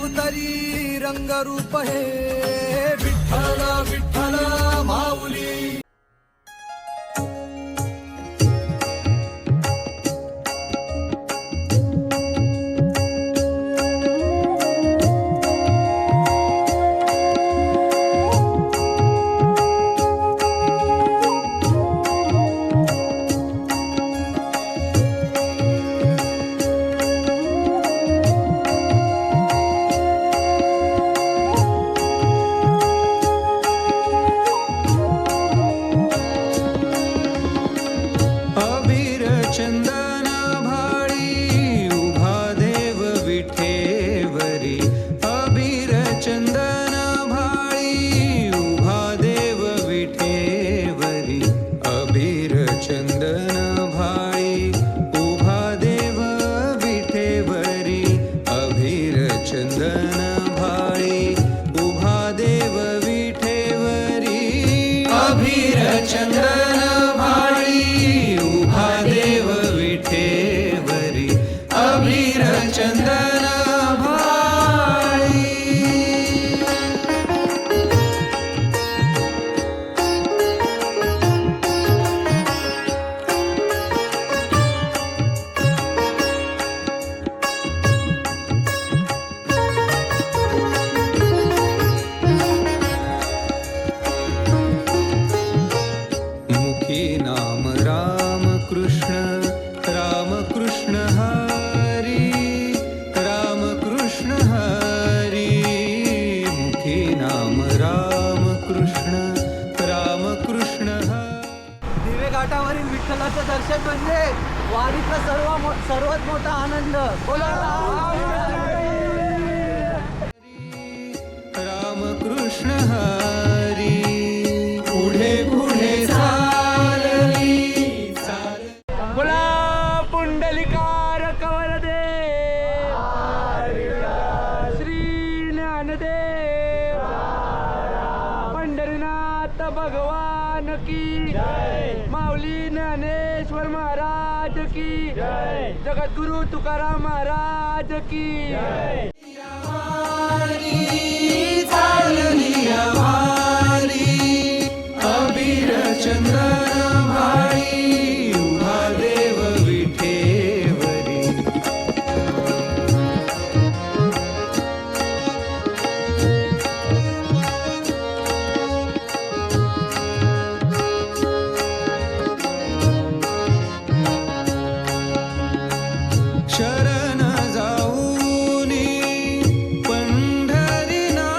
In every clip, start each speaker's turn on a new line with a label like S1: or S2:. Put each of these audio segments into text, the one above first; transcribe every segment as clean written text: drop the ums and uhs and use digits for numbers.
S1: अवतरी रंगरूप हे विठ्ठल विठ्ठल माऊली.
S2: घाटावरील विठ्ठलाचं दर्शन म्हणजे वारीचा सर्वात मोठा आनंद. बोला
S3: राम कृष्ण हरी. पुढे पुढे चालली
S2: बोला पुंडलिकार कवरदे श्री ज्ञानदेव पंढरीनाथ भगवान की माऊली ज्ञानेश्वर महाराज की जगद्गुरु तुकाराम महाराज की
S3: अबीर चंदन भाळी उभा देव विठेवरी. शरण जाऊनी पंढरीनाथा.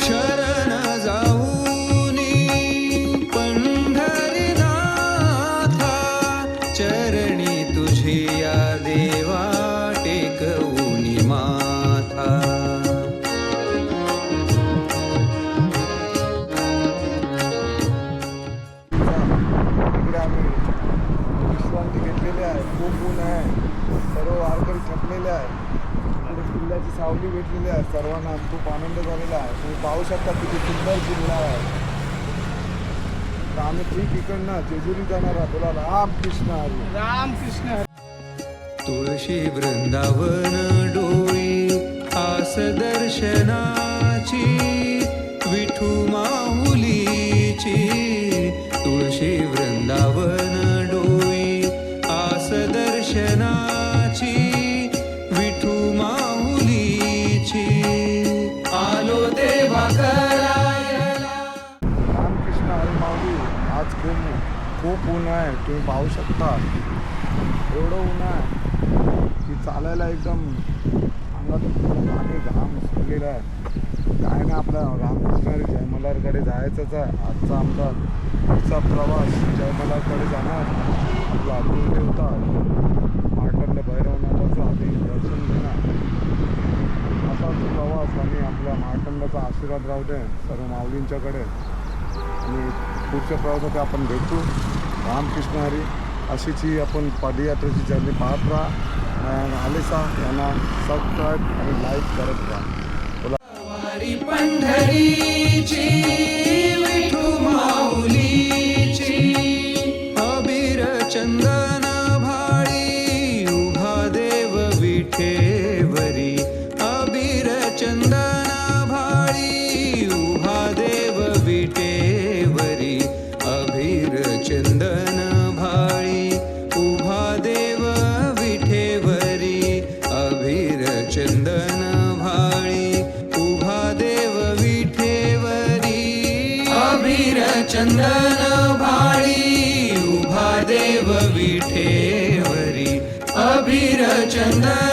S3: शरण जाऊनी पंढरीनाथा. चरणी तुझी या देवा टेकवूनी माथा.
S4: इकडे आम्ही विश्रांती घेतलेली आहे. खूप ऊन आहे, सर्व वारकरी थकलेले आहे. इकडे किल्ल्याची सावली भेटलेली आहे. सर्वांना खूप आनंद झालेला आहे. तुम्ही पाहू शकता किती सुंदर किल्ला आहे. तर आम्ही ठीक इकडनं जेजुरी जाणार आहोत. बोला रामकृष्ण हरी.
S2: रामकृष्ण.
S3: तुळशी वृंदावन डोळी आस दर्शनाची विठू माऊलीची. तुळशी वृंदावन डोळी आस दर्शनाची विठू माऊलीची. आलो देवा करायला.
S4: रामकृष्ण हरी माऊली. आज खूप ऊन आहे. तुम्ही पाहू शकता एवढं ऊन आहे की चालायला एकदम अंगातून पाणी घाम सुटलेला आहे. काय ना आपला रामकृष्ण हरी जयमलारकडे जायचंच आहे. आजचा आमचा पुढचा प्रवास जयमलारकडे जाणार. आपला कुलदेवता मार्तंड भैरवनाथाचं आधी दर्शन घेणार. असाच प्रवास आणि आपल्या मार्तंडाचा आशीर्वाद राहू दे सर्व माऊलींच्याकडे. आणि पुढच्या प्रवासात आपण भेटू. रामकृष्ण हरी. अशीच ही आपण पदयात्रेची जर्नी पाहत राहा. आलेसा यांना सबस्क्राईब आणि लाईक करत राहा.
S3: वारी पंढरीची विठू माऊलीची अबीर चंदन भाळी उभा देव विठेवरी अबीर चंदन भाळी उभा देव विठेवरी अबीर चंदन भाळी उभा देव विठेवरी अबीर चंदन भाळी उभा देव विठेवरी अबीर चंदन भाळी उभा देव विठेवरी अबीर चंदन